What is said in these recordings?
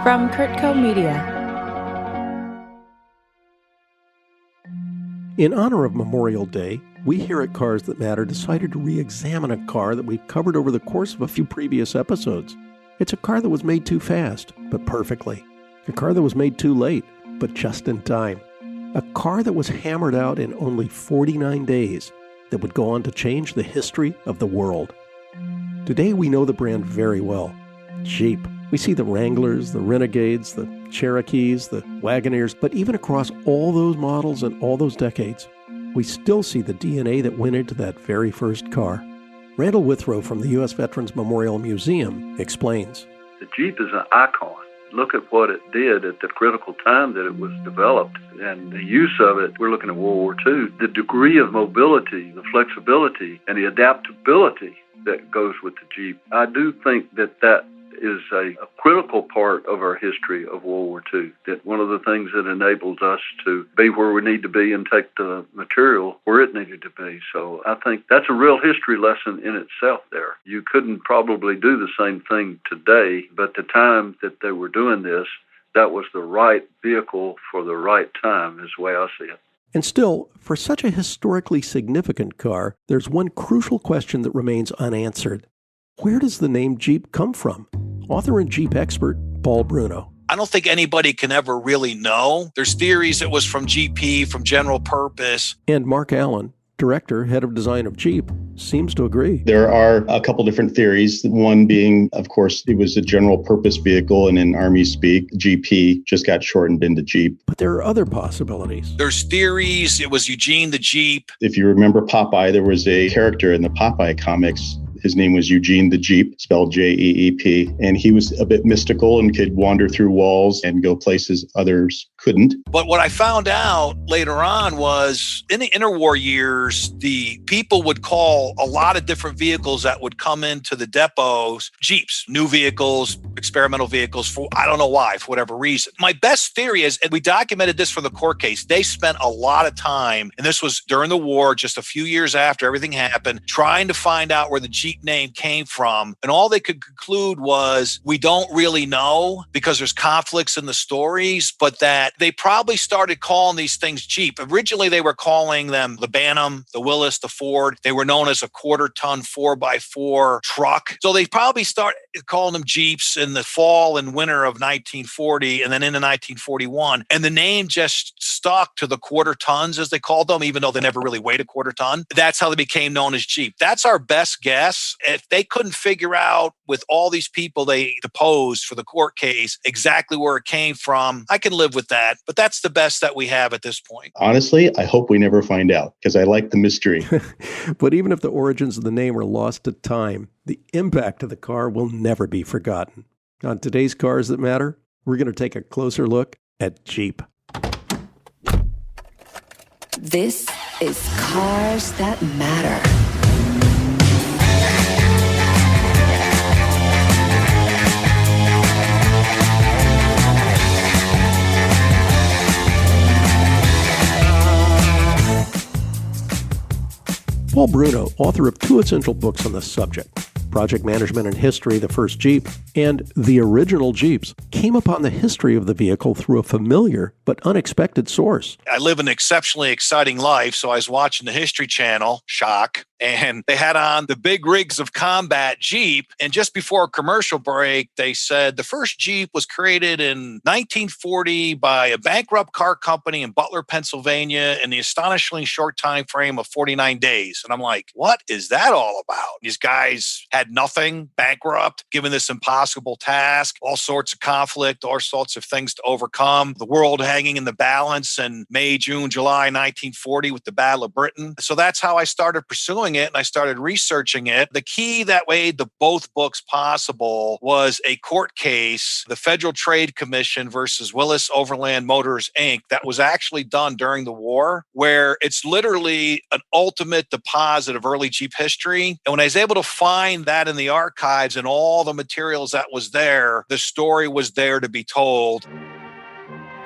From Kurtco Media. In honor of Memorial Day, we here at Cars That Matter decided to re-examine a car that we've covered over the course of a few previous episodes. It's a car that was made too fast, but perfectly. A car that was made too late, but just in time. A car that was hammered out in only 49 days that would go on to change the history of the world. Today we know the brand very well. Jeep. We see the Wranglers, the Renegades, the Cherokees, the Wagoneers, but even across all those models and all those decades, we still see the DNA that went into that very first car. Randall Withrow from the U.S. Veterans Memorial Museum explains. The Jeep is an icon. Look at what it did at the critical time that it was developed and the use of it. We're looking at World War II. The degree of mobility, the flexibility, and the adaptability that goes with the Jeep. I do think that is a critical part of our history of World War II, that one of the things that enables us to be where we need to be and take the material where it needed to be. So I think that's a real history lesson in itself there. You couldn't probably do the same thing today, but the time that they were doing this, that was the right vehicle for the right time is the way I see it. And still, for such a historically significant car, there's one crucial question that remains unanswered. Where does the name Jeep come from? Author and Jeep expert Paul Bruno. I don't think anybody can ever really know. There's theories it was from GP, from general purpose. And Mark Allen, director, head of design of Jeep, seems to agree. There are a couple different theories. One being, of course, it was a general purpose vehicle, and in Army speak, GP just got shortened into Jeep. But there are other possibilities. There's theories it was Eugene the Jeep. If you remember Popeye, there was a character in the Popeye comics. His name was Eugene the Jeep, spelled Jeep, and he was a bit mystical and could wander through walls and go places others couldn't. But what I found out later on was in the interwar years, the people would call a lot of different vehicles that would come into the depots Jeeps, new vehicles, experimental vehicles, for I don't know why, for whatever reason. My best theory is, and we documented this for the court case, they spent a lot of time, and this was during the war, just a few years after everything happened, trying to find out where the Jeep name came from. And all they could conclude was, we don't really know because there's conflicts in the stories, but that they probably started calling these things Jeep. Originally, they were calling them the Bantam, the Willis, the Ford. They were known as a quarter-ton 4x4 truck. So they probably started calling them Jeeps in the fall and winter of 1940 and then into 1941. And the name just stuck to the quarter tons, as they called them, even though they never really weighed a quarter ton. That's how they became known as Jeep. That's our best guess. If they couldn't figure out with all these people they deposed for the court case exactly where it came from, I can live with that. But that's the best that we have at this point. Honestly, I hope we never find out because I like the mystery. But even if the origins of the name are lost to time, the impact of the car will never be forgotten. On today's Cars That Matter, we're going to take a closer look at Jeep. This is Cars That Matter. Paul Bruno, author of two essential books on the subject, Project Management and History, The First Jeep, and The Original Jeeps, came upon the history of the vehicle through a familiar but unexpected source. I live an exceptionally exciting life, so I was watching the History Channel, shock, and they had on the big rigs of combat Jeep, and just before a commercial break, they said the first Jeep was created in 1940 by a bankrupt car company in Butler, Pennsylvania, in the astonishingly short time frame of 49 days. And I'm like, what is that all about? These guys had nothing, bankrupt, given this impossible task, all sorts of conflict, all sorts of things to overcome, the world hanging in the balance in May, June, July 1940 with the Battle of Britain. So that's how I started pursuing it, and I started researching it. The key that made the both books possible was a court case, the Federal Trade Commission versus Willis Overland Motors, Inc., that was actually done during the war, where it's literally an ultimate deposit of early Jeep history. And when I was able to find that in the archives and all the materials that was there, the story was there to be told.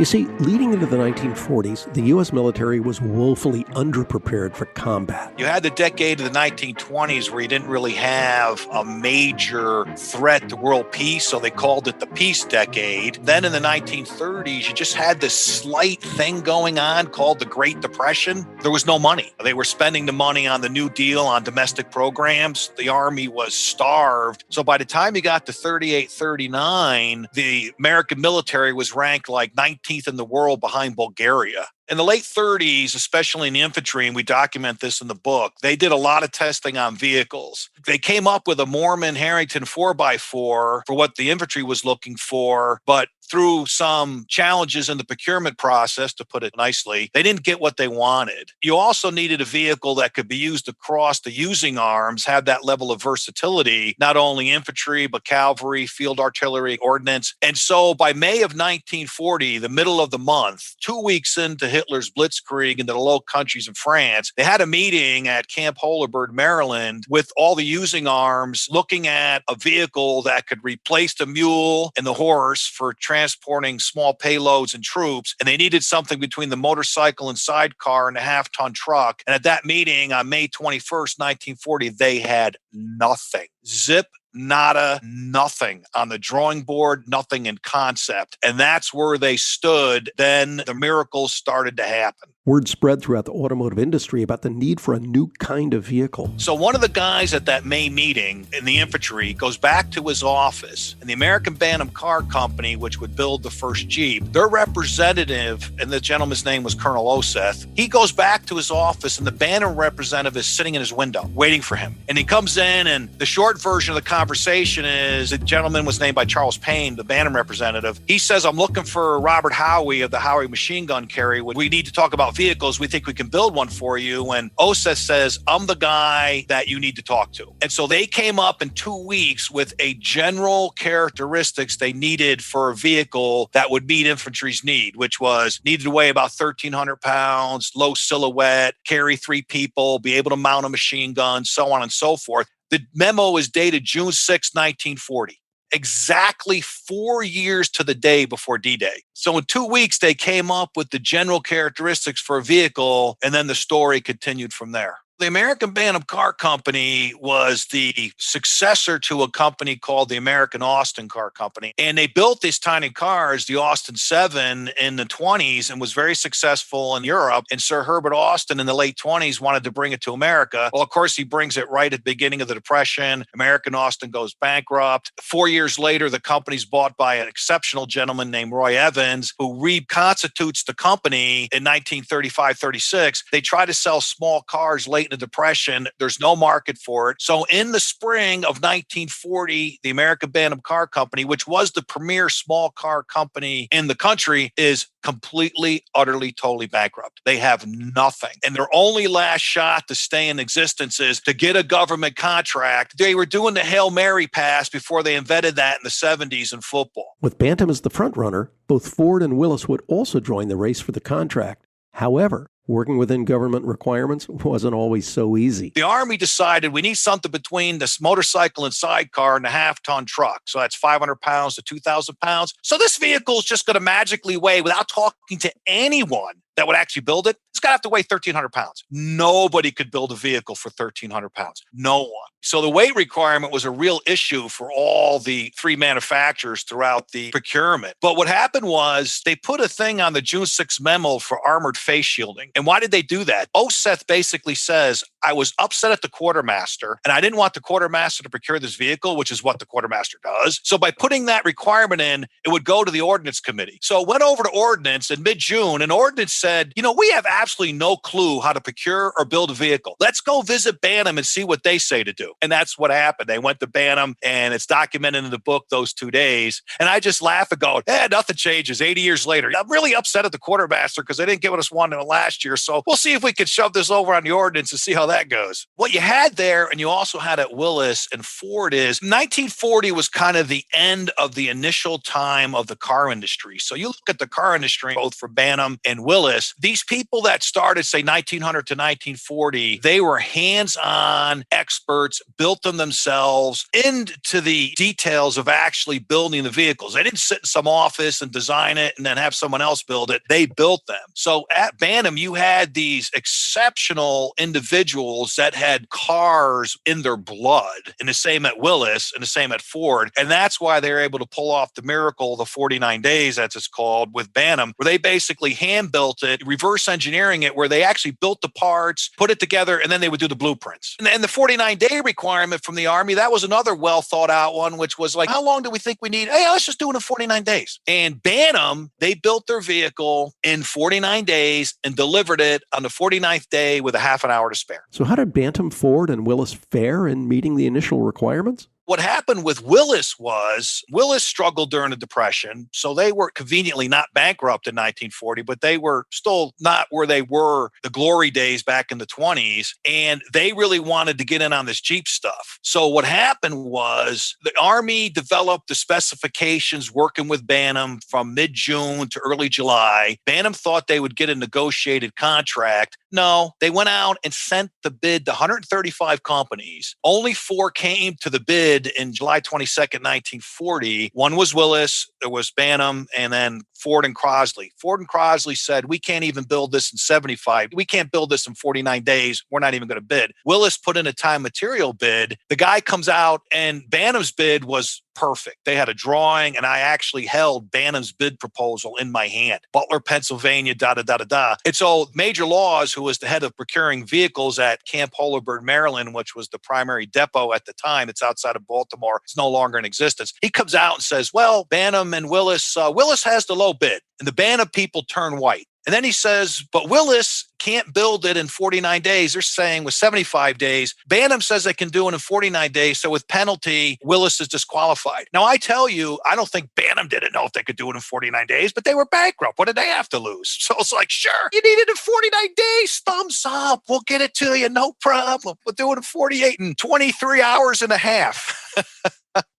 You see, leading into the 1940s, the U.S. military was woefully underprepared for combat. You had the decade of the 1920s where you didn't really have a major threat to world peace, so they called it the peace decade. Then in the 1930s, you just had this slight thing going on called the Great Depression. There was no money. They were spending the money on the New Deal, on domestic programs. The Army was starved. So by the time you got to 38, 39, the American military was ranked like 19th in the world behind Bulgaria. In the late 30s, especially in the infantry, and we document this in the book, they did a lot of testing on vehicles. They came up with a Mormon Harrington 4x4 for what the infantry was looking for, but through some challenges in the procurement process, to put it nicely, they didn't get what they wanted. You also needed a vehicle that could be used across the using arms, have that level of versatility, not only infantry, but cavalry, field artillery, ordnance. And so by May of 1940, the middle of the month, 2 weeks into Hitler's blitzkrieg into the Low Countries in France, they had a meeting at Camp Holabird, Maryland, with all the using arms, looking at a vehicle that could replace the mule and the horse for transporting small payloads and troops. And they needed something between the motorcycle and sidecar and a half-ton truck. And at that meeting on May 21st, 1940, they had nothing. Zip, nada, nothing on the drawing board, nothing in concept. And that's where they stood. Then the miracles started to happen. Word spread throughout the automotive industry about the need for a new kind of vehicle. So one of the guys at that May meeting in the infantry goes back to his office, and the American Bantam Car Company, which would build the first Jeep, their representative, and the gentleman's name was Colonel Oseth, he goes back to his office, and the Bantam representative is sitting in his window waiting for him. And he comes in, and the short version of the conversation is, the gentleman was named by Charles Payne, the Bantam representative. He says, I'm looking for Robert Howie of the Howie machine gun carrier. We need to talk about vehicles. We think we can build one for you. And Oseth says, I'm the guy that you need to talk to. And so they came up in 2 weeks with a general characteristics they needed for a vehicle that would meet infantry's need, which was needed to weigh about 1,300 pounds, low silhouette, carry 3 people, be able to mount a machine gun, so on and so forth. The memo is dated June 6, 1940. Exactly 4 years to the day before D-Day. So in 2 weeks, they came up with the general characteristics for a vehicle, and then the story continued from there. The American Bantam Car Company was the successor to a company called the American Austin Car Company. And they built these tiny cars, the Austin 7, in the 20s and was very successful in Europe. And Sir Herbert Austin in the late 20s wanted to bring it to America. Well, of course, he brings it right at the beginning of the Depression. American Austin goes bankrupt. 4 years later, the company's bought by an exceptional gentleman named Roy Evans, who reconstitutes the company in 1935-36. They try to sell small cars late in the Depression. There's no market for it. So in the spring of 1940, the American Bantam Car Company, which was the premier small car company in the country, is completely, utterly, totally bankrupt. They have nothing. And their only last shot to stay in existence is to get a government contract. They were doing the Hail Mary pass before they invented that in the 70s in football. With Bantam as the front runner, both Ford and Willis would also join the race for the contract. However, working within government requirements wasn't always so easy. The Army decided we need something between this motorcycle and sidecar and a half-ton truck. So that's 500 pounds to 2,000 pounds. So this vehicle is just going to magically weigh, without talking to anyone that would actually build it, it's got to have to weigh 1,300 pounds. Nobody could build a vehicle for 1,300 pounds. No one. So the weight requirement was a real issue for all the 3 manufacturers throughout the procurement. But what happened was they put a thing on the June 6 memo for armored face shielding. And why did they do that? Oseth basically says, I was upset at the quartermaster, and I didn't want the quartermaster to procure this vehicle, which is what the quartermaster does. So by putting that requirement in, it would go to the Ordnance Committee. So it went over to Ordnance in mid-June, and Ordnance said, we have absolutely no clue how to procure or build a vehicle. Let's go visit Bantam and see what they say to do. And that's what happened. They went to Bantam, and it's documented in the book those 2 days. And I just laugh and go, nothing changes 80 years later. I'm really upset at the quartermaster because they didn't get what us wanted last year. So we'll see if we can shove this over on the Ordnance and see how that goes. What you had there, and you also had at Willis and Ford, is 1940 was kind of the end of the initial time of the car industry. So you look at the car industry, both for Bantam and Willis, Willis, these people that started, say, 1900 to 1940, they were hands-on experts, built them themselves into the details of actually building the vehicles. They didn't sit in some office and design it and then have someone else build it. They built them. So at Bantam, you had these exceptional individuals that had cars in their blood, and the same at Willis and the same at Ford. And that's why they were able to pull off the miracle, the 49 days, as it's called, with Bantam, where they basically hand built it, reverse engineering it, where they actually built the parts, put it together, and then they would do the blueprints. And the 49-day requirement from the Army, that was another well thought out one, which was like, how long do we think we need? Hey, let's just do it in 49 days. And Bantam, they built their vehicle in 49 days and delivered it on the 49th day with a half an hour to spare. So how did Bantam, Ford, and Willis fare in meeting the initial requirements? What happened with Willis was Willis struggled during the Depression, so they were conveniently not bankrupt in 1940, but they were still not where they were the glory days back in the 20s, and they really wanted to get in on this Jeep stuff. So what happened was the Army developed the specifications working with Bantam from mid-June to early July. Bantam thought they would get a negotiated contract. No, they went out and sent the bid to 135 companies. Only 4 came to the bid in July 22nd, 1940. One was Willis, there was Bantam, and then Ford and Crosley. Ford and Crosley said, we can't even build this in 75. We can't build this in 49 days. We're not even going to bid. Willis put in a time material bid. The guy comes out and Bantam's bid was perfect. They had a drawing, and I actually held Bantam's bid proposal in my hand. Butler, Pennsylvania, da-da-da-da-da. And so Major Laws, who was the head of procuring vehicles at Camp Holabird, Maryland, which was the primary depot at the time, it's outside of Baltimore, it's no longer in existence. He comes out and says, well, Bantam and Willis, Willis has the low bid. And the Bantam people turn white. And then he says, but Willis can't build it in 49 days. They're saying with 75 days. Bantam says they can do it in 49 days. So with penalty, Willis is disqualified. Now, I tell you, I don't think Bantam didn't know if they could do it in 49 days, but they were bankrupt. What did they have to lose? So it's like, sure, you need it in 49 days. Thumbs up. We'll get it to you. No problem. We'll do it in 48 and 23 hours and a half.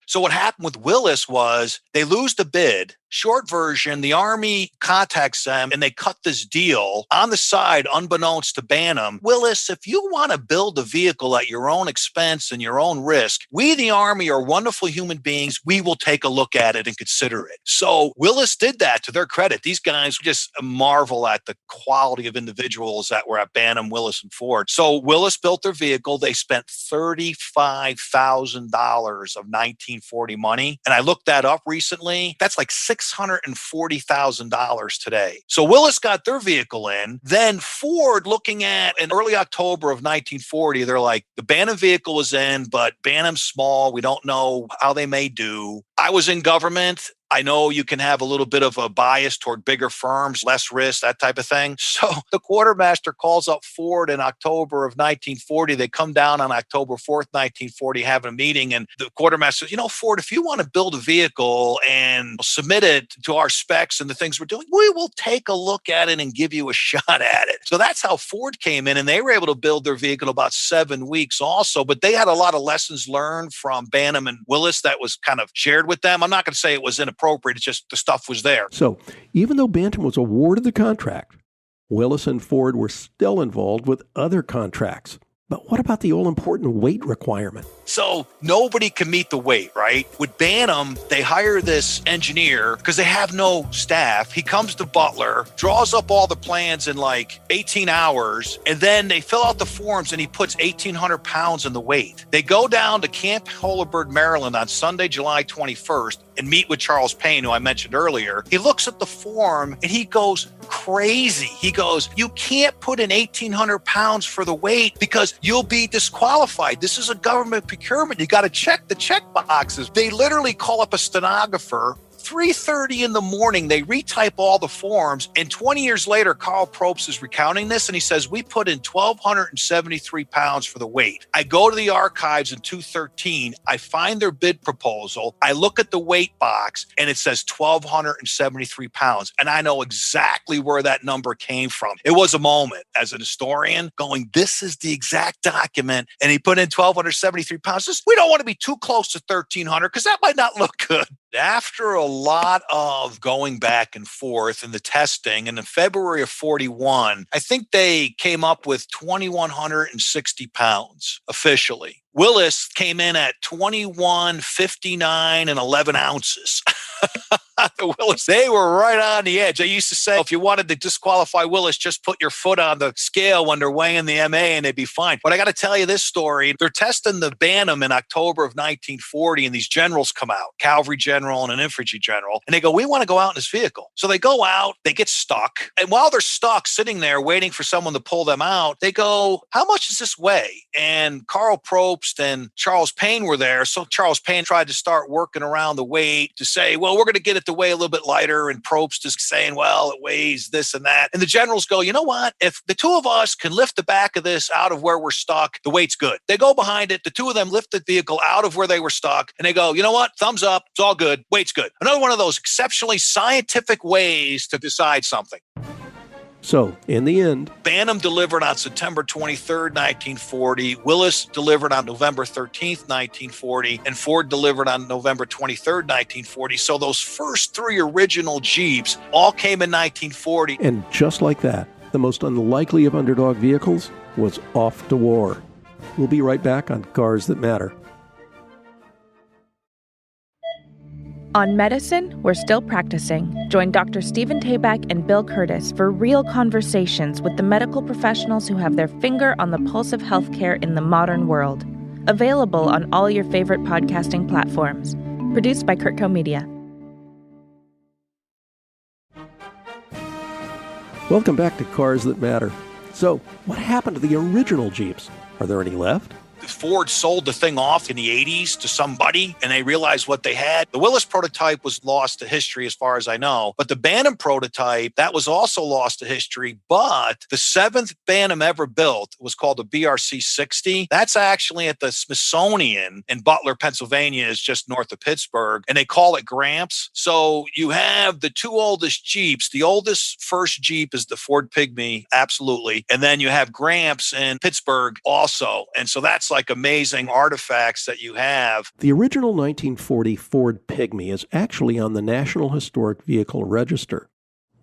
So what happened with Willis was they lose the bid. Short version, the Army contacts them and they cut this deal on the side, unbeknownst to Bantam. Willis, if you want to build a vehicle at your own expense and your own risk, we, the Army, are wonderful human beings. We will take a look at it and consider it. So Willis did that, to their credit. These guys just marvel at the quality of individuals that were at Bantam, Willis, and Ford. So Willis built their vehicle. They spent $35,000 of 1940 money. And I looked that up recently. That's like $640,000 today. So Willis got their vehicle in. Then Ford, looking at in early October of 1940, they're like, the Bantam vehicle is in, but Bantam's small. We don't know how they may do. I was in government. I know you can have a little bit of a bias toward bigger firms, less risk, that type of thing. So the quartermaster calls up Ford in October of 1940. They come down on October 4th, 1940, having a meeting. And the quartermaster says, Ford, if you want to build a vehicle and submit it to our specs and the things we're doing, we will take a look at it and give you a shot at it. So that's how Ford came in. And they were able to build their vehicle in about 7 weeks also. But they had a lot of lessons learned from Bantam and Willis that was kind of shared with them. I'm not going to say it was inappropriate. It's just the stuff was there. So even though Bantam was awarded the contract, Willis and Ford were still involved with other contracts. But what about the all-important weight requirement? So nobody can meet the weight, right? With Bantam, they hire this engineer because they have no staff. He comes to Butler, draws up all the plans in like 18 hours, and then they fill out the forms and he puts 1,800 pounds in the weight. They go down to Camp Holabird, Maryland on Sunday, July 21st and meet with Charles Payne, who I mentioned earlier. He looks at the form and he goes crazy. He goes, you can't put in 1,800 pounds for the weight because you'll be disqualified. This is a government procurement. You got to check the check boxes. They literally call up a stenographer. 3:30 in the morning, they retype all the forms. And 20 years later, Carl Probst is recounting this. And he says, we put in 1,273 pounds for the weight. I go to the archives in 2013. I find their bid proposal. I look at the weight box and it says 1,273 pounds. And I know exactly where that number came from. It was a moment as an historian going, this is the exact document. And he put in 1,273 pounds. We don't want to be too close to 1,300 because that might not look good. After a lot of going back and forth in the testing, and in February of 41, I think they came up with 2,160 pounds officially. Willis came in at 2159 and 11 ounces. Willis, they were right on the edge. I used to say, if you wanted to disqualify Willis, just put your foot on the scale when they're weighing the MA and they'd be fine. But I got to tell you this story. They're testing the Bantam in October of 1940, and these generals come out, cavalry general and an infantry general, and they go, we want to go out in this vehicle. So they go out, they get stuck. And while they're stuck sitting there waiting for someone to pull them out, they go, how much does this weigh? And Karl Probst and Charles Payne were there. So Charles Payne tried to start working around the weight to say, well, we're going to get it to weigh a little bit lighter. And Probst is saying, well, it weighs this and that. And the generals go, you know what? If the two of us can lift the back of this out of where we're stuck, the weight's good. They go behind it. The two of them lift the vehicle out of where they were stuck. And they go, you know what? Thumbs up. It's all good. Weight's good. Another one of those exceptionally scientific ways to decide something. So, in the end, Bantam delivered on September 23rd, 1940. Willis delivered on November 13th, 1940. And Ford delivered on November 23rd, 1940. So those first three original Jeeps all came in 1940. And just like that, the most unlikely of underdog vehicles was off to war. We'll be right back on Cars That Matter. On Medicine, We're Still Practicing. Join Dr. Stephen Tabak and Bill Curtis for real conversations with the medical professionals who have their finger on the pulse of healthcare in the modern world. Available on all your favorite podcasting platforms. Produced by Kurtco Media. Welcome back to Cars That Matter. So, what happened to the original Jeeps? Are there any left? Ford sold the thing off in the 80s to somebody, and they realized what they had. The Willis prototype was lost to history as far as I know, but the Bantam prototype, that was also lost to history, but the seventh Bantam ever built was called the BRC-60. That's actually at the Smithsonian in Butler, Pennsylvania, is just north of Pittsburgh, and they call it Gramps. So you have the two oldest Jeeps. The oldest first Jeep is the Ford Pygmy, absolutely, and then you have Gramps in Pittsburgh also, and so that's like amazing artifacts that you have. The original 1940 Ford Pygmy is actually on the National Historic Vehicle Register.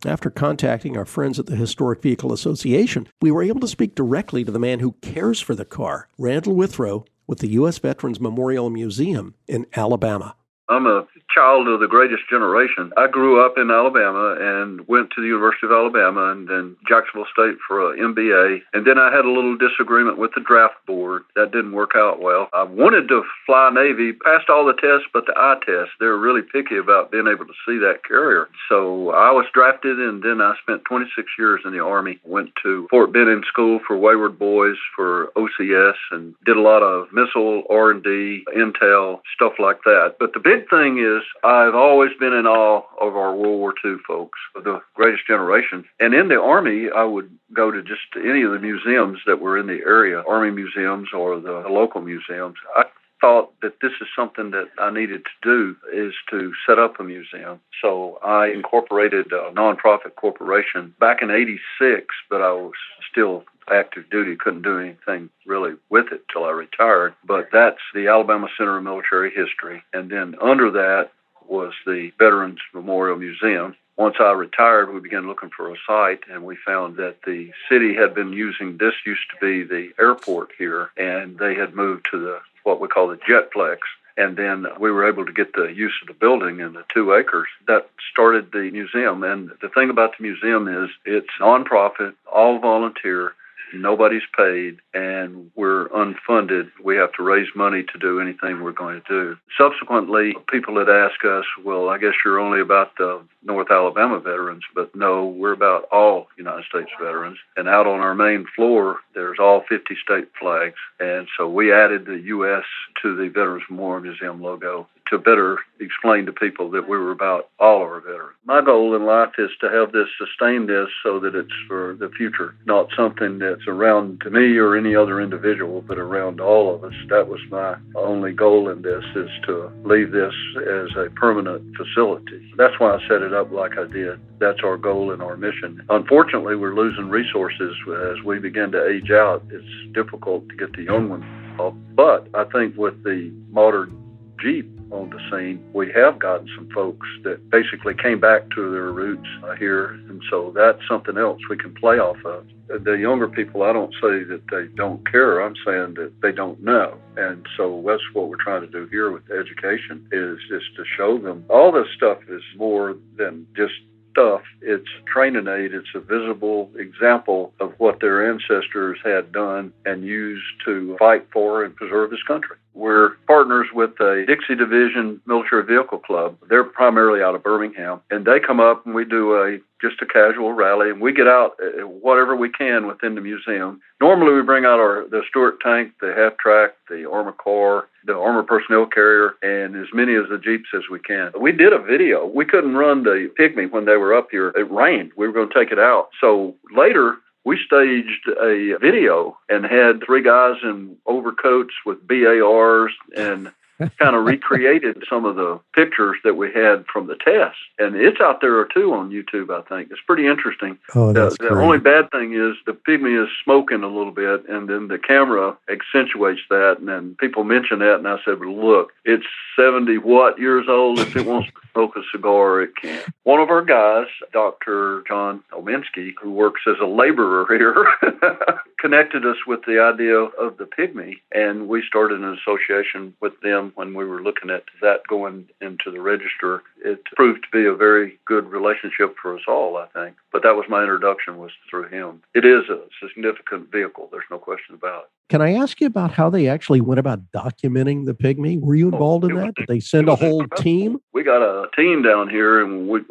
After contacting our friends at the Historic Vehicle Association, we were able to speak directly to the man who cares for the car, Randall Withrow, with the U.S. Veterans Memorial Museum in Alabama. I'm a child of the greatest generation. I grew up in Alabama and went to the University of Alabama and then Jacksonville State for an MBA. And then I had a little disagreement with the draft board. That didn't work out well. I wanted to fly Navy, passed all the tests but the eye test. They were really picky about being able to see that carrier. So I was drafted, and then I spent 26 years in the Army. Went to Fort Benning School for Wayward Boys for OCS and did a lot of missile R&D, intel, stuff like that. But the big thing is I've always been in awe of our World War II folks, of the greatest generation. And in the Army, I would go to just any of the museums that were in the area, Army museums or the local museums. I thought that this is something that I needed to do, is to set up a museum. So I incorporated a nonprofit corporation back in '86, but I was still active duty, couldn't do anything really with it till I retired. But that's the Alabama Center of Military History. And then under that was the Veterans Memorial Museum. Once I retired, we began looking for a site, and we found that the city had been using, this used to be the airport here, and they had moved to the what we call the Jetplex. And then we were able to get the use of the building and the 2 acres. That started the museum. And the thing about the museum is it's nonprofit, all volunteer, nobody's paid, and we're unfunded. We have to raise money to do anything we're going to do. Subsequently, people had asked us, well, I guess you're only about the North Alabama veterans, but no, we're about all United States veterans. And out on our main floor, there's all 50 state flags. And so we added the U.S. to the Veterans Memorial Museum logo to better explain to people that we were about all of our veterans. My goal in life is to have this, sustain this, so that it's for the future, not something that's around to me or any other individual, but around all of us. That was my only goal in this, is to leave this as a permanent facility. That's why I set it up like I did. That's our goal and our mission. Unfortunately, we're losing resources as we begin to age out. It's difficult to get the young ones involved. But I think with the modern Jeep, on the scene. We have gotten some folks that basically came back to their roots here, and so that's something else we can play off of. The younger people, I don't say that they don't care. I'm saying that they don't know. And so that's what we're trying to do here with education, is just to show them all this stuff is more than just stuff. It's a training aid. It's a visible example of what their ancestors had done and used to fight for and preserve this country. We're partners with the Dixie Division Military Vehicle Club. They're primarily out of Birmingham, and they come up and we do just a casual rally, and we get out whatever we can within the museum. Normally we bring out the Stuart tank, the half-track, the Armored Car, the Armored Personnel Carrier, and as many of the Jeeps as we can. We did a video. We couldn't run the Pygmy when they were up here. It rained. We were going to take it out. So later, we staged a video and had 3 guys in overcoats with BARs and kind of recreated some of the pictures that we had from the test. And it's out there too on YouTube, I think. It's pretty interesting. Oh, that's the great. only bad thing is the Pygmy is smoking a little bit, and then the camera accentuates that. And then people mention that, and I said, well, look, it's 70-what years old. If it wants to smoke a cigar, it can. One of our guys, Dr. John Ominski, who works as a laborer here, connected us with the idea of the Pygmy, and we started an association with them when we were looking at that going into the register. It proved to be a very good relationship for us all, I think. But that was my introduction, was through him. It is a significant vehicle. There's no question about it. Can I ask you about how they actually went about documenting the Pygmy? Were you involved in that? Did they send a whole team? We got a team down here, and we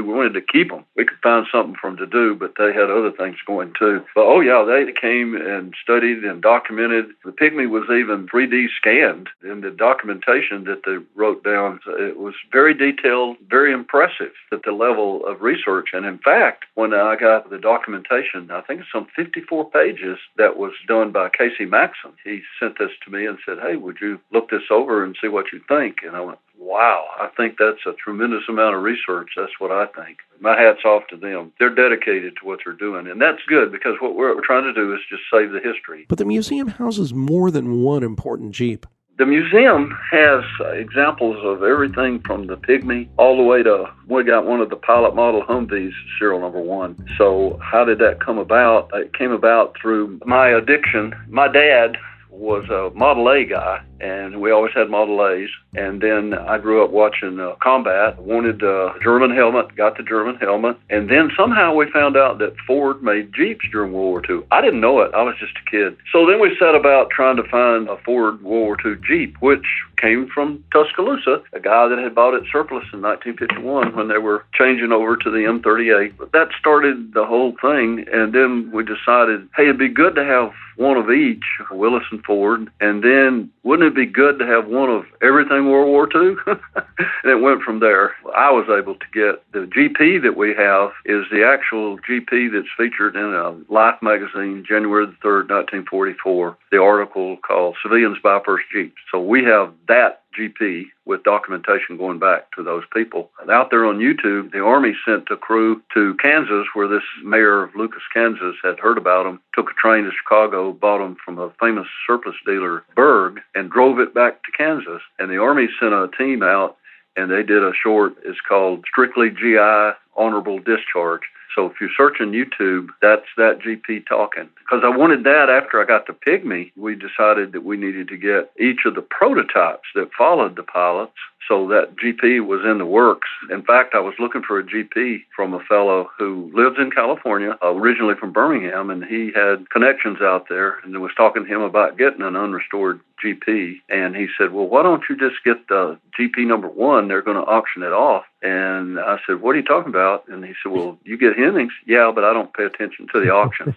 wanted to keep them. We could find something for them to do, but they had other things going too. But they came and studied and documented. The Pygmy was even 3D scanned in the documentation that they wrote down. It was very detailed, very impressive at the level of research. And in fact, when I got the documentation, I think it's some 54 pages that was done by Casey Maxson. He sent this to me and said, hey, would you look this over and see what you think? And I went, wow, I think that's a tremendous amount of research. That's what I think. My hat's off to them. They're dedicated to what they're doing. And that's good, because what we're trying to do is just save the history. But the museum houses more than one important Jeep. The museum has examples of everything from the Pygmy all the way to, we got one of the pilot model Humvees, serial number 1. So how did that come about? It came about through my addiction. My dad was a Model A guy, and we always had Model A's. And then I grew up watching combat, wanted a German helmet, got the German helmet. And then somehow we found out that Ford made Jeeps during World War II. I didn't know it. I was just a kid. So then we set about trying to find a Ford World War II Jeep, which came from Tuscaloosa, a guy that had bought it surplus in 1951 when they were changing over to the M38. But that started the whole thing. And then we decided, hey, it'd be good to have one of each, Willis and Ford. And then wouldn't it be good to have one of everything World War II? And it went from there. I was able to get the GP that we have is the actual GP that's featured in a Life magazine, January the 3rd, 1944, the article called Civilians Buy First Jeeps. So we have that GP with documentation going back to those people. And out there on YouTube, the Army sent a crew to Kansas, where this mayor of Lucas, Kansas, had heard about them, took a train to Chicago, bought them from a famous surplus dealer, Berg, and drove it back to Kansas. And the Army sent a team out, and they did a short. It's called Strictly GI Honorable Discharge. So if you search on YouTube, that's that GP talking. Because I wanted that after I got the Pygmy, we decided that we needed to get each of the prototypes that followed the pilots. So that GP was in the works. In fact, I was looking for a GP from a fellow who lives in California, originally from Birmingham, and he had connections out there, and I was talking to him about getting an unrestored GP. And he said, well, why don't you just get the GP number 1? They're going to auction it off. And I said, what are you talking about? And he said, well, you get Hennings? Yeah, but I don't pay attention to the auction.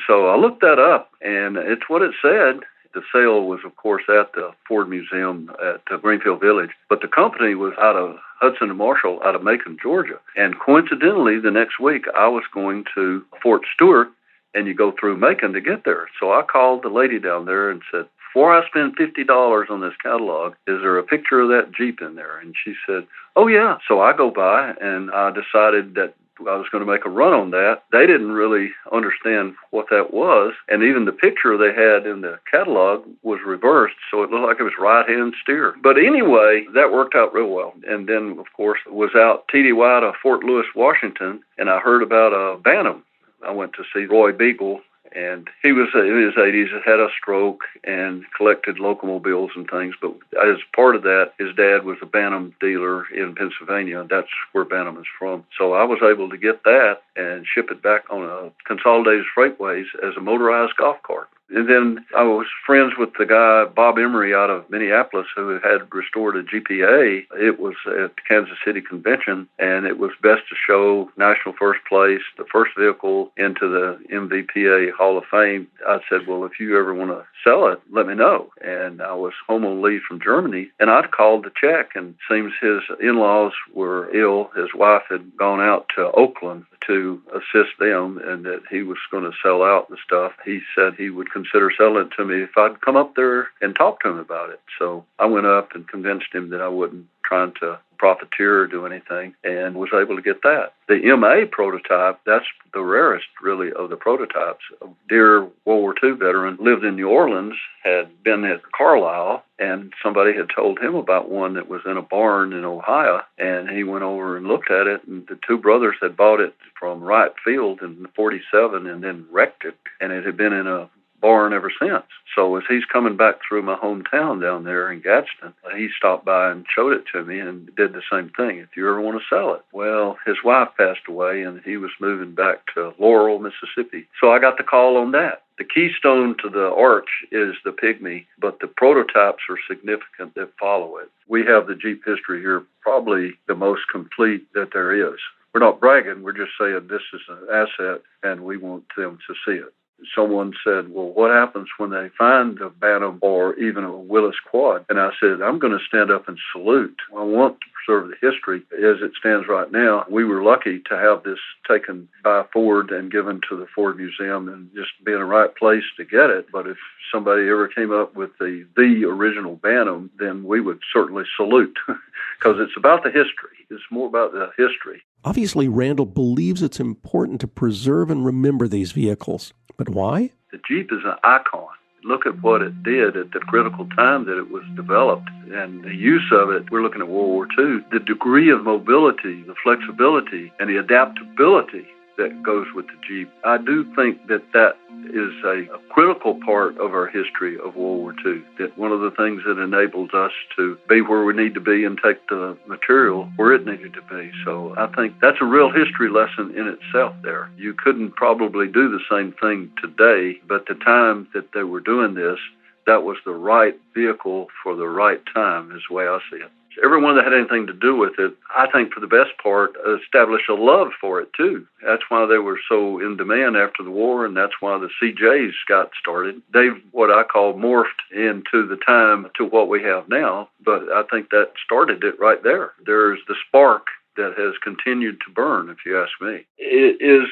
So I looked that up, and it's what it said. The sale was, of course, at the Ford Museum at Greenfield Village, but the company was out of Hudson and Marshall, out of Macon, Georgia. And coincidentally, the next week, I was going to Fort Stewart, and you go through Macon to get there. So I called the lady down there and said, before I spend $50 on this catalog, is there a picture of that Jeep in there? And she said, oh, yeah. So I go by, and I decided that I was going to make a run on that. They didn't really understand what that was, and even the picture they had in the catalog was reversed, so it looked like it was right-hand steer. But anyway, that worked out real well. And then, of course, it was out TDY to Fort Lewis, Washington, and I heard about a Bantam. I went to see Roy Beagle, and he was in his 80s, had a stroke and collected locomobiles and things. But as part of that, his dad was a Bantam dealer in Pennsylvania. That's where Bantam is from. So I was able to get that and ship it back on a Consolidated Freightways as a motorized golf cart. And then I was friends with the guy, Bob Emery, out of Minneapolis, who had restored a GPA. It was at the Kansas City Convention, and it was best to show, national first place, the first vehicle into the MVPA Hall of Fame. I said, well, if you ever want to sell it, let me know. And I was home on leave from Germany, and I'd called to check, and it seems his in-laws were ill. His wife had gone out to Oakland to assist them, and that he was going to sell out the stuff. He said he would consider selling it to me if I'd come up there and talk to him about it. So I went up and convinced him that I wasn't trying to profiteer or do anything, and was able to get that. The MA prototype, that's the rarest, really, of the prototypes. A dear World War II veteran lived in New Orleans, had been at Carlisle, and somebody had told him about one that was in a barn in Ohio, and he went over and looked at it, and the two brothers had bought it from Wright Field in 47 and then wrecked it, and it had been in a barn ever since. So as he's coming back through my hometown down there in Gadsden, he stopped by and showed it to me and did the same thing. If you ever want to sell it. Well, his wife passed away and he was moving back to Laurel, Mississippi. So I got the call on that. The keystone to the arch is the Pygmy, but the prototypes are significant that follow it. We have the Jeep history here, probably the most complete that there is. We're not bragging, we're just saying this is an asset and we want them to see it. Someone said, well, what happens when they find a Bantam or even a Willis Quad? And I said, I'm going to stand up and salute. I want to preserve the history as it stands right now. We were lucky to have this taken by Ford and given to the Ford Museum and just be in the right place to get it. But if somebody ever came up with the original Bantam, then we would certainly salute because it's about the history. It's more about the history. Obviously, Randall believes it's important to preserve and remember these vehicles. But why? The Jeep is an icon. Look at what it did at the critical time that it was developed and the use of it. We're looking at World War II. The degree of mobility, the flexibility, and the adaptability that goes with the Jeep. I do think that that is a critical part of our history of World War II, that one of the things that enables us to be where we need to be and take the material where it needed to be. So I think that's a real history lesson in itself there. You couldn't probably do the same thing today, but the time that they were doing this, that was the right vehicle for the right time is the way I see it. Everyone that had anything to do with it, I think for the best part, established a love for it too. That's why they were so in demand after the war, and that's why the CJs got started. They've, what I call, morphed into the time to what we have now, but I think that started it right there. There's the spark that has continued to burn, if you ask me. It is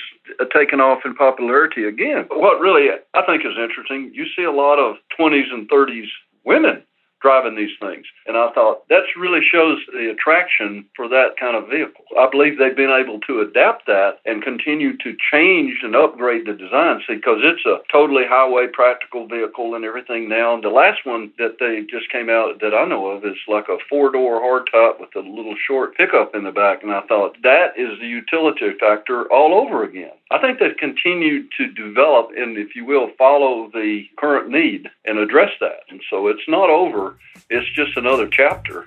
taken off in popularity again. But what really I think is interesting, you see a lot of 20s and 30s women driving these things. And I thought that really shows the attraction for that kind of vehicle. I believe they've been able to adapt that and continue to change and upgrade the design, because it's a totally highway practical vehicle and everything now. And the last one that they just came out that I know of is like a 4-door hardtop with a little short pickup in the back. And I thought that is the utility factor all over again. I think they've continued to develop and, if you will, follow the current need and address that. And so it's not over. It's just another chapter.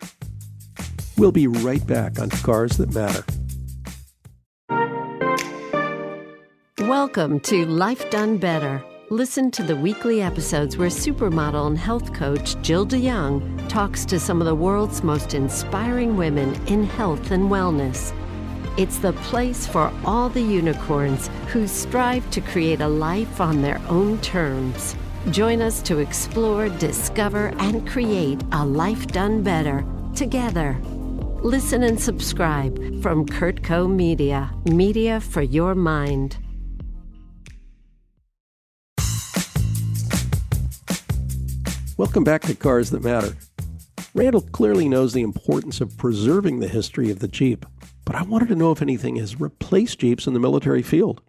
We'll be right back on Cars That Matter. Welcome to Life Done Better. Listen to the weekly episodes where supermodel and health coach Jill DeYoung talks to some of the world's most inspiring women in health and wellness. It's the place for all the unicorns who strive to create a life on their own terms. Join us to explore, discover, and create a life done better together. Listen and subscribe from Kurtco Media, media for your mind. Welcome back to Cars That Matter. Randall clearly knows the importance of preserving the history of the Jeep, but I wanted to know if anything has replaced Jeeps in the military field.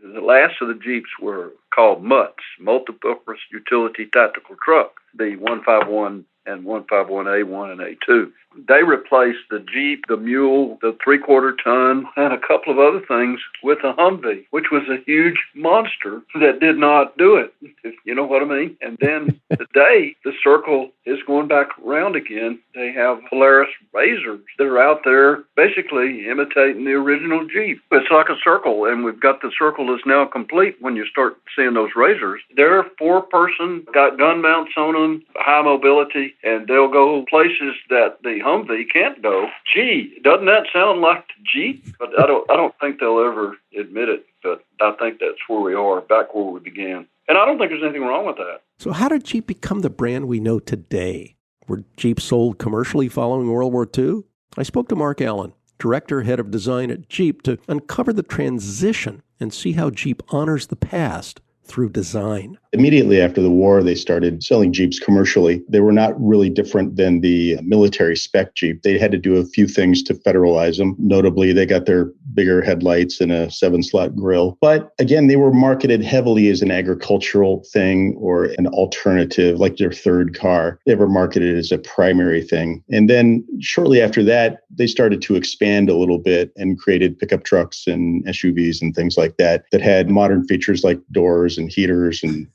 The last of the Jeeps were called MUTs, Multipurpose Utility Tactical Truck, the 151 and 151A1 and A2. They replaced the Jeep, the Mule, the 3/4 ton, and a couple of other things with a Humvee, which was a huge monster that did not do it, if you know what I mean. And then today, the circle is going back around again. They have Polaris Razors that are out there basically imitating the original Jeep. It's like a circle, and we've got the circle that's now complete when you start seeing those Razors. They're 4-person, got gun mounts on them, high mobility, and they'll go places that the Humvee can't go. Gee, doesn't that sound like the Jeep? But I don't think they'll ever admit it, but I think that's where we are, back where we began. And I don't think there's anything wrong with that. So how did Jeep become the brand we know today? Were Jeeps sold commercially following World War II? I spoke to Mark Allen, director, head of design at Jeep, to uncover the transition and see how Jeep honors the past through design. Immediately after the war, they started selling Jeeps commercially. They were not really different than the military spec Jeep. They had to do a few things to federalize them. Notably, they got their bigger headlights and a 7-slot grille. But again, they were marketed heavily as an agricultural thing or an alternative, like their third car. They were marketed as a primary thing. And then shortly after that, they started to expand a little bit and created pickup trucks and SUVs and things like that had modern features like doors and heaters and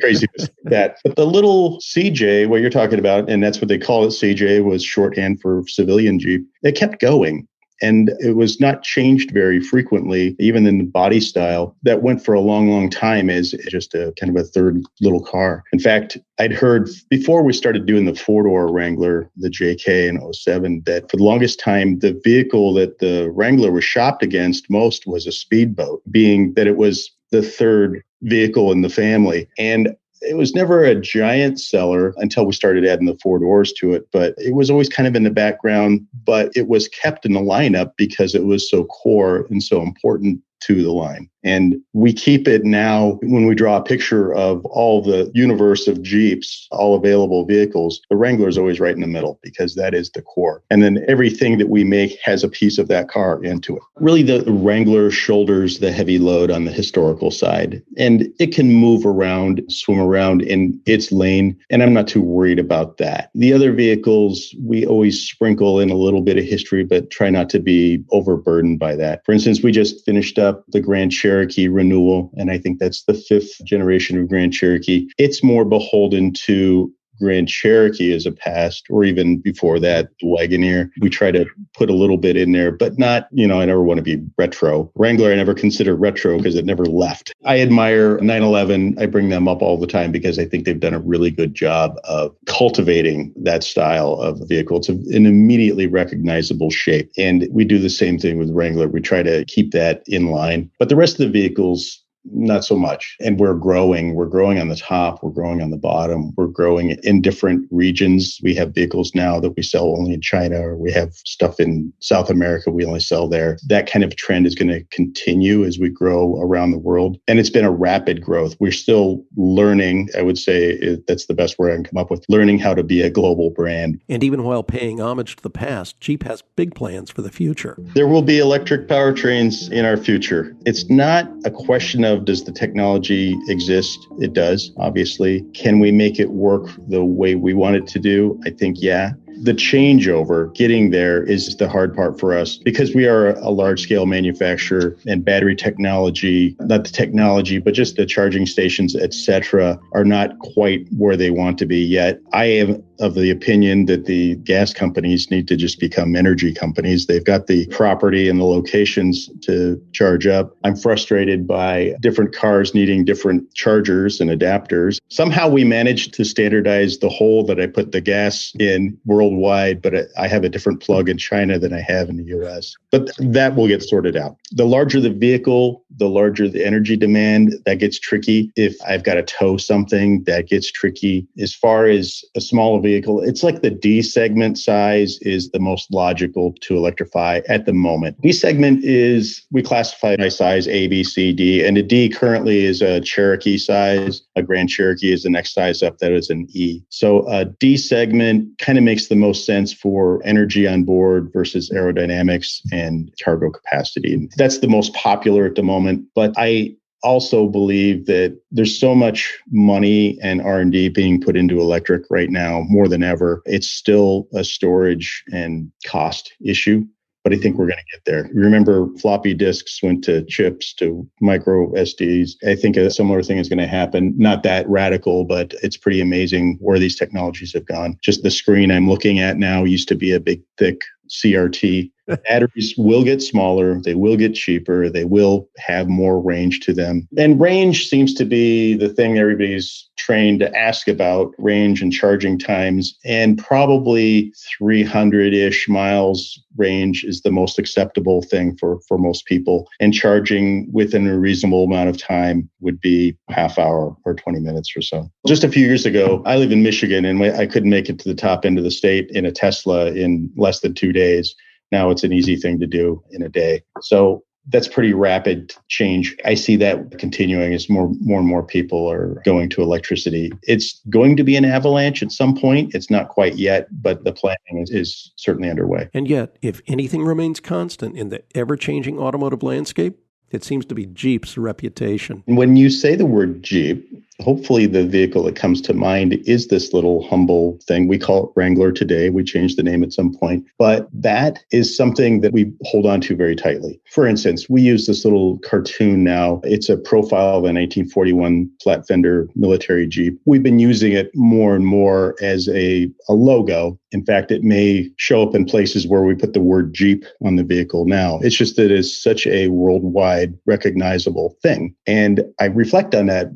craziness like that. But the little CJ, what you're talking about, and that's what they call it, CJ was shorthand for civilian Jeep, it kept going. And it was not changed very frequently, even in the body style. That went for a long, long time as just a kind of a third little car. In fact, I'd heard before we started doing the 4-door Wrangler, the JK in 07, that for the longest time, the vehicle that the Wrangler was shopped against most was a speedboat, being that it was the third vehicle in the family. And it was never a giant seller until we started adding the 4 doors to it, but it was always kind of in the background, but it was kept in the lineup because it was so core and so important to the line. And we keep it now when we draw a picture of all the universe of Jeeps, all available vehicles, the Wrangler is always right in the middle because that is the core. And then everything that we make has a piece of that car into it. Really, the Wrangler shoulders the heavy load on the historical side, and it can move around, swim around in its lane. And I'm not too worried about that. The other vehicles, we always sprinkle in a little bit of history, but try not to be overburdened by that. For instance, we just finished up the Grand Cherokee renewal, and I think that's the 5th generation of Grand Cherokee. It's more beholden to Grand Cherokee as a past, or even before that, the Wagoneer. We try to put a little bit in there, but not, I never want to be retro. Wrangler, I never consider retro because it never left. I admire 911. I bring them up all the time because I think they've done a really good job of cultivating that style of vehicle. It's an immediately recognizable shape. And we do the same thing with Wrangler. We try to keep that in line. But the rest of the vehicles, not so much. And we're growing. We're growing on the top. We're growing on the bottom. We're growing in different regions. We have vehicles now that we sell only in China, or we have stuff in South America we only sell there. That kind of trend is going to continue as we grow around the world. And it's been a rapid growth. We're still learning, I would say that's the best word I can come up with, learning how to be a global brand. And even while paying homage to the past, Jeep has big plans for the future. There will be electric powertrains in our future. It's not a question of does the technology exist? It does, obviously. Can we make it work the way we want it to do? I think, yeah. The changeover, getting there, is the hard part for us because we are a large-scale manufacturer, and battery technology, not the technology, but just the charging stations, et cetera, are not quite where they want to be yet. I am of the opinion that the gas companies need to just become energy companies. They've got the property and the locations to charge up. I'm frustrated by different cars needing different chargers and adapters. Somehow we managed to standardize the hole that I put the gas in worldwide, but I have a different plug in China than I have in the US. But that will get sorted out. The larger the vehicle, the larger the energy demand, that gets tricky. If I've got to tow something, that gets tricky. As far as a small vehicle, it's like the D segment size is the most logical to electrify at the moment. D segment is, we classify by size A, B, C, D, and a D currently is a Cherokee size. A Grand Cherokee is the next size up, that is an E. So a D segment kind of makes the most sense for energy on board versus aerodynamics and cargo capacity. And that's the most popular at the moment. But I also believe that there's so much money and R&D being put into electric right now, more than ever. It's still a storage and cost issue, but I think we're going to get there. Remember, floppy disks went to chips, to micro SDs. I think a similar thing is going to happen. Not that radical, but it's pretty amazing where these technologies have gone. Just the screen I'm looking at now used to be a big, thick CRT. Batteries will get smaller. They will get cheaper. They will have more range to them. And range seems to be the thing everybody's trained to ask about, range and charging times. And probably 300-ish miles range is the most acceptable thing for most people. And charging within a reasonable amount of time would be half hour or 20 minutes or so. Just a few years ago, I live in Michigan, and I couldn't make it to the top end of the state in a Tesla in less than 2 days. Now it's an easy thing to do in a day. So that's pretty rapid change. I see that continuing as more and more people are going to electricity. It's going to be an avalanche at some point. It's not quite yet, but the planning is certainly underway. And yet, if anything remains constant in the ever-changing automotive landscape, it seems to be Jeep's reputation. When you say the word Jeep, hopefully the vehicle that comes to mind is this little humble thing. We call it Wrangler today. We changed the name at some point. But that is something that we hold on to very tightly. For instance, we use this little cartoon now. It's a profile of a 1941 flat fender military Jeep. We've been using it more and more as a logo. In fact, it may show up in places where we put the word Jeep on the vehicle now. It's just that it's such a worldwide recognizable thing. And I reflect on that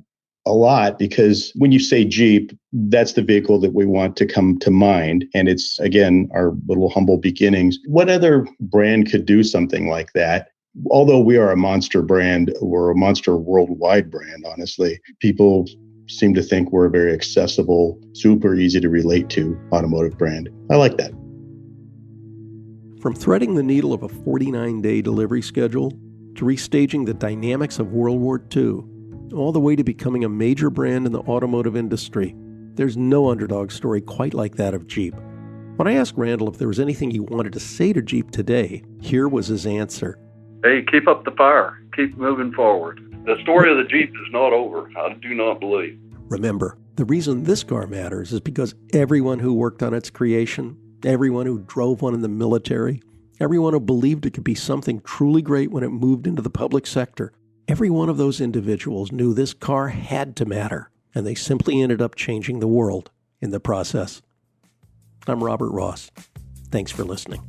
a lot because when you say Jeep, that's the vehicle that we want to come to mind. And it's, again, our little humble beginnings. What other brand could do something like that? Although we are a monster brand, we're a monster worldwide brand, honestly. People seem to think we're a very accessible, super easy to relate to automotive brand. I like that. From threading the needle of a 49-day delivery schedule to restaging the dynamics of World War II, all the way to becoming a major brand in the automotive industry, there's no underdog story quite like that of Jeep. When I asked Randall if there was anything he wanted to say to Jeep today, here was his answer. Hey, keep up the fire. Keep moving forward. The story of the Jeep is not over, I do not believe. Remember, the reason this car matters is because everyone who worked on its creation, everyone who drove one in the military, everyone who believed it could be something truly great when it moved into the public sector, every one of those individuals knew this car had to matter, and they simply ended up changing the world in the process. I'm Robert Ross. Thanks for listening.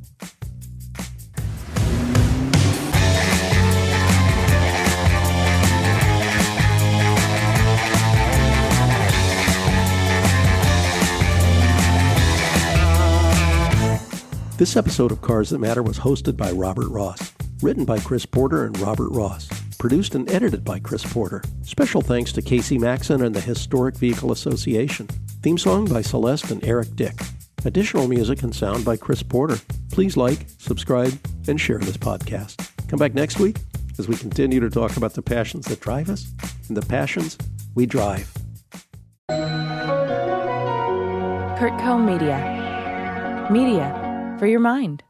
This episode of Cars That Matter was hosted by Robert Ross, written by Chris Porter and Robert Ross, produced and edited by Chris Porter. Special thanks to Casey Maxon and the Historic Vehicle Association. Theme song by Celeste and Eric Dick. Additional music and sound by Chris Porter. Please like, subscribe, and share this podcast. Come back next week as we continue to talk about the passions that drive us and the passions we drive. Kurt Cohn Media. Media for your mind.